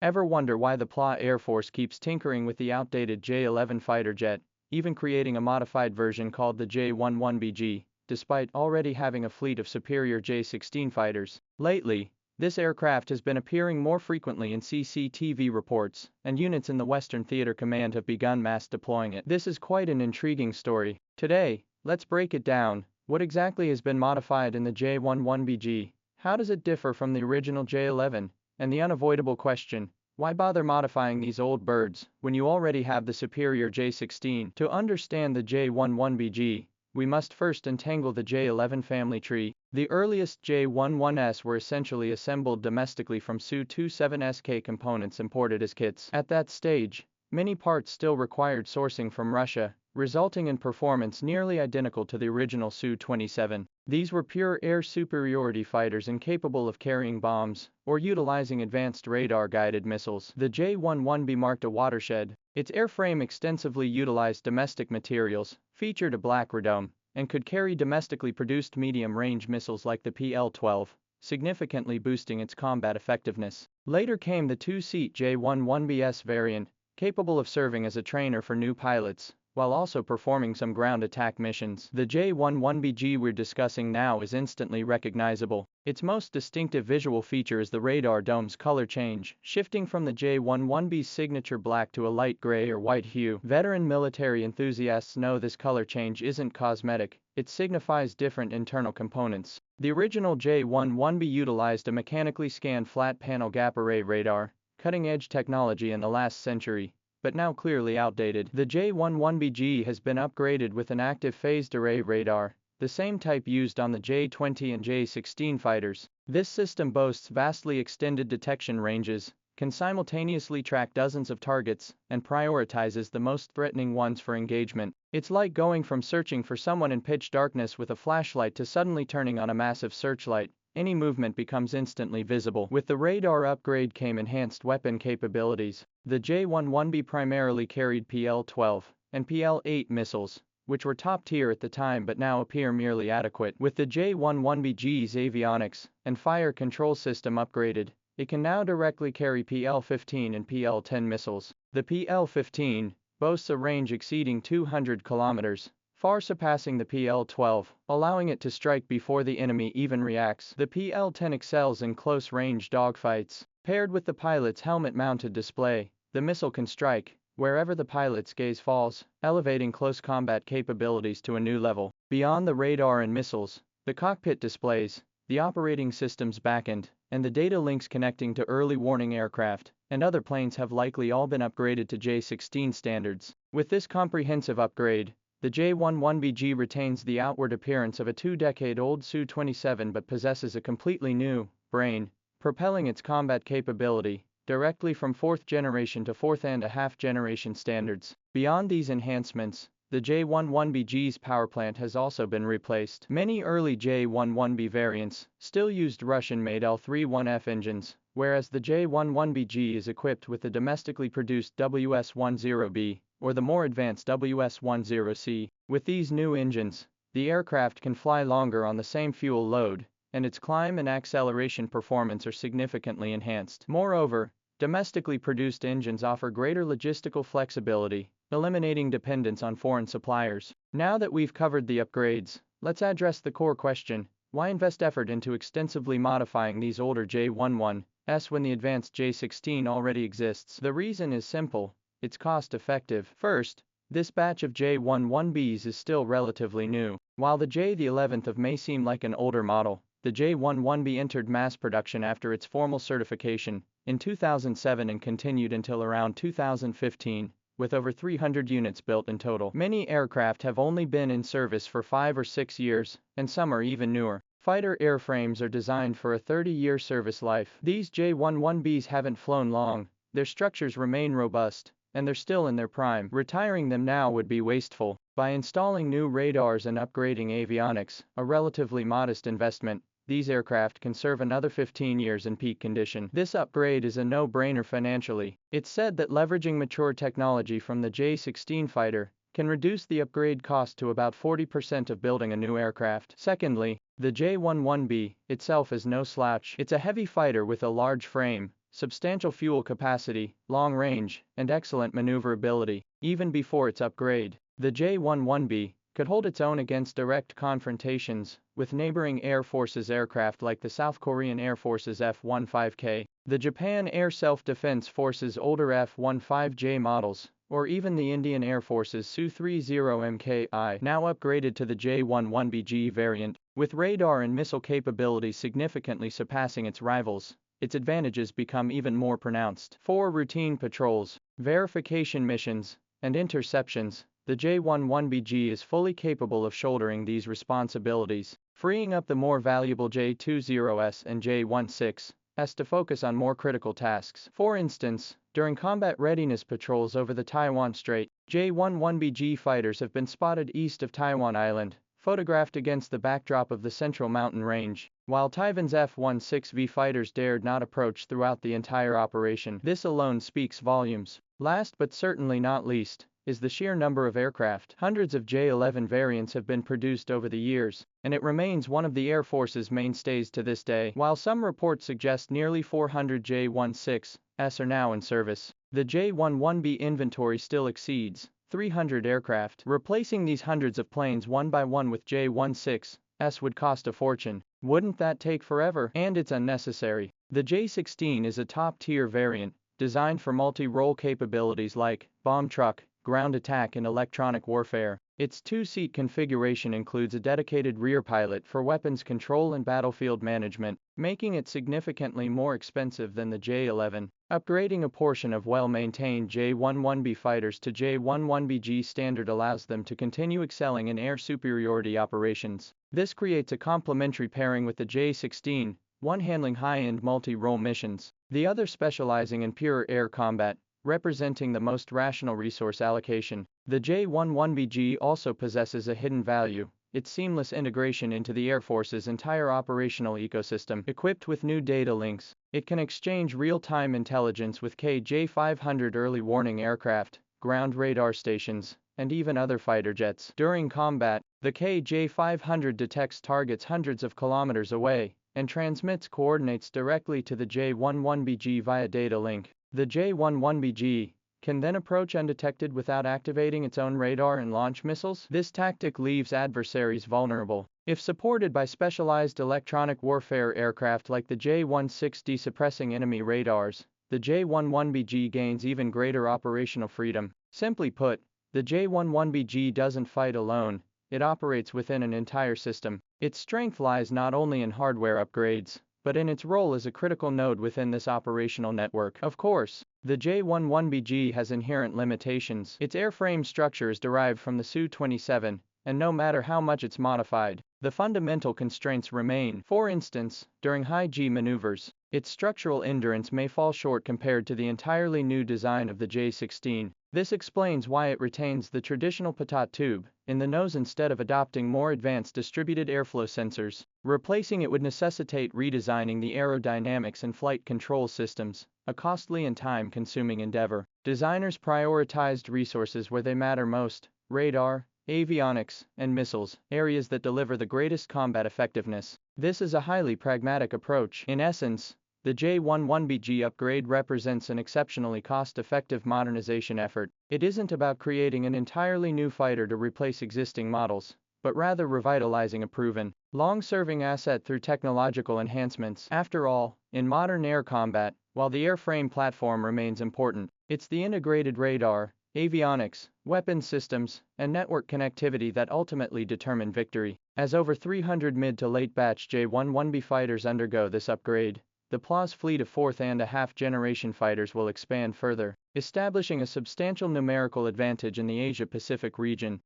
Ever wonder why the PLA Air Force keeps tinkering with the outdated J-11 fighter jet, even creating a modified version called the J-11BG, despite already having a fleet of superior J-16 fighters? Lately, this aircraft has been appearing more frequently in CCTV reports, and units in the Western Theater Command have begun mass deploying it. This is quite an intriguing story. Today, let's break it down. What exactly has been modified in the J-11BG? How does it differ from the original J-11? And the unavoidable question, why bother modifying these old birds when you already have the superior J-16? To understand the J-11BG, we must first untangle the J-11 family tree. The earliest J-11s were essentially assembled domestically from Su-27Sk components imported as kits. At that stage, many parts still required sourcing from Russia, resulting in performance nearly identical to the original Su-27. These were pure air superiority fighters incapable of carrying bombs or utilizing advanced radar-guided missiles. The J-11B marked a watershed. Its airframe extensively utilized domestic materials, featured a black radome, and could carry domestically produced medium-range missiles like the PL-12, significantly boosting its combat effectiveness. Later came the two-seat J-11BS variant, capable of serving as a trainer for new pilots, while also performing some ground attack missions. The J-11BG we're discussing now is instantly recognizable. Its most distinctive visual feature is the radar dome's color change, shifting from the J-11B's signature black to a light gray or white hue. Veteran military enthusiasts know this color change isn't cosmetic, it signifies different internal components. The original J-11B utilized a mechanically scanned flat panel gap array radar, cutting-edge technology in the last century, but now clearly outdated. The J-11BG has been upgraded with an active phased array radar, the same type used on the J-20 and J-16 fighters. This system boasts vastly extended detection ranges, can simultaneously track dozens of targets, and prioritizes the most threatening ones for engagement. It's like going from searching for someone in pitch darkness with a flashlight to suddenly turning on a massive searchlight. Any movement becomes instantly visible. With the radar upgrade came enhanced weapon capabilities. The J-11B primarily carried PL-12 and PL-8 missiles, which were top tier at the time but now appear merely adequate. With the J-11BG's avionics and fire control system upgraded, it can now directly carry PL-15 and PL-10 missiles. The PL-15 boasts a range exceeding 200 kilometers, far surpassing the PL-12, allowing it to strike before the enemy even reacts. The PL-10 excels in close-range dogfights. Paired with the pilot's helmet-mounted display, the missile can strike wherever the pilot's gaze falls, elevating close combat capabilities to a new level. Beyond the radar and missiles, the cockpit displays, the operating system's backend, and the data links connecting to early warning aircraft and other planes have likely all been upgraded to J-16 standards. With this comprehensive upgrade, the J-11BG retains the outward appearance of a two-decade-old Su-27 but possesses a completely new brain, propelling its combat capability directly from 4th generation to 4.5th generation standards. Beyond these enhancements, the J-11BG's powerplant has also been replaced. Many early J-11B variants still used Russian-made L-31F engines, whereas the J-11BG is equipped with the domestically produced WS-10B, or the more advanced WS-10C. With these new engines, the aircraft can fly longer on the same fuel load, and its climb and acceleration performance are significantly enhanced. Moreover, domestically produced engines offer greater logistical flexibility, eliminating dependence on foreign suppliers. Now that we've covered the upgrades, let's address the core question: why invest effort into extensively modifying these older J-11s when the advanced J-16 already exists? The reason is simple: it's cost-effective. First, this batch of J-11Bs is still relatively new. While the J-11 may seem like an older model, the J-11B entered mass production after its formal certification in 2007 and continued until around 2015, with over 300 units built in total. Many aircraft have only been in service for 5 or 6 years, and some are even newer. Fighter airframes are designed for a 30-year service life. These J-11Bs haven't flown long, their structures remain robust, and they're still in their prime. Retiring them now would be wasteful. By installing new radars and upgrading avionics, a relatively modest investment, these aircraft can serve another 15 years in peak condition. This upgrade is a no-brainer financially. It's said that leveraging mature technology from the J-16 fighter can reduce the upgrade cost to about 40% of building a new aircraft. Secondly, the J-11B itself is no slouch. It's a heavy fighter with a large frame, substantial fuel capacity, long range, and excellent maneuverability. Even before its upgrade, the J-11B could hold its own against direct confrontations with neighboring Air Forces aircraft like the South Korean Air Force's F-15K, the Japan Air Self-Defense Force's older F-15J models, or even the Indian Air Force's Su-30MKI, now upgraded to the J-11BG variant. With radar and missile capabilities significantly surpassing its rivals, its advantages become even more pronounced. For routine patrols, verification missions, and interceptions, the J-11BG is fully capable of shouldering these responsibilities, freeing up the more valuable J-20S and J-16S to focus on more critical tasks. For instance, during combat readiness patrols over the Taiwan Strait, J-11BG fighters have been spotted east of Taiwan Island, photographed against the backdrop of the Central Mountain Range, while Taiwan's F-16V fighters dared not approach throughout the entire operation. This alone speaks volumes. Last but certainly not least, is the sheer number of aircraft. Hundreds of J-11 variants have been produced over the years, and it remains one of the Air Force's mainstays to this day. While some reports suggest nearly 400 J-16S are now in service, the J-11B inventory still exceeds 300 aircraft. Replacing these hundreds of planes one by one with J-16S would cost a fortune. Wouldn't that take forever? And it's unnecessary. The J-16 is a top-tier variant, designed for multi-role capabilities like bomb truck, ground attack, and electronic warfare. Its two-seat configuration includes a dedicated rear pilot for weapons control and battlefield management, making it significantly more expensive than the J-11. Upgrading a portion of well-maintained J-11B fighters to J-11BG standard allows them to continue excelling in air superiority operations. This creates a complementary pairing with the J-16, one handling high-end multi-role missions, the other specializing in pure air combat, representing the most rational resource allocation. The J-11BG also possesses a hidden value: its seamless integration into the Air Force's entire operational ecosystem. Equipped with new data links, it can exchange real-time intelligence with KJ-500 early warning aircraft, ground radar stations, and even other fighter jets. During combat, the KJ-500 detects targets hundreds of kilometers away and transmits coordinates directly to the J-11BG via data link. The J-11BG can then approach undetected without activating its own radar and launch missiles. This tactic leaves adversaries vulnerable. If supported by specialized electronic warfare aircraft like the J-16D suppressing enemy radars, the J-11BG gains even greater operational freedom. Simply put, the J-11BG doesn't fight alone, it operates within an entire system. Its strength lies not only in hardware upgrades, but in its role as a critical node within this operational network. Of course, the J-11BG has inherent limitations. Its airframe structure is derived from the Su-27, and no matter how much it's modified, the fundamental constraints remain. For instance, during high-G maneuvers, its structural endurance may fall short compared to the entirely new design of the J-16. This explains why it retains the traditional pitot tube in the nose instead of adopting more advanced distributed airflow sensors. Replacing it would necessitate redesigning the aerodynamics and flight control systems, a costly and time-consuming endeavor. Designers prioritized resources where they matter most: radar, avionics, and missiles, areas that deliver the greatest combat effectiveness. This is a highly pragmatic approach. In essence, the J-11BG upgrade represents an exceptionally cost-effective modernization effort. It isn't about creating an entirely new fighter to replace existing models, but rather revitalizing a proven, long-serving asset through technological enhancements. After all, in modern air combat, while the airframe platform remains important, it's the integrated radar, avionics, weapons systems, and network connectivity that ultimately determine victory. As over 300 mid to late batch J-11B fighters undergo this upgrade, the PLA's fleet of fourth and a half generation fighters will expand further, establishing a substantial numerical advantage in the Asia-Pacific region.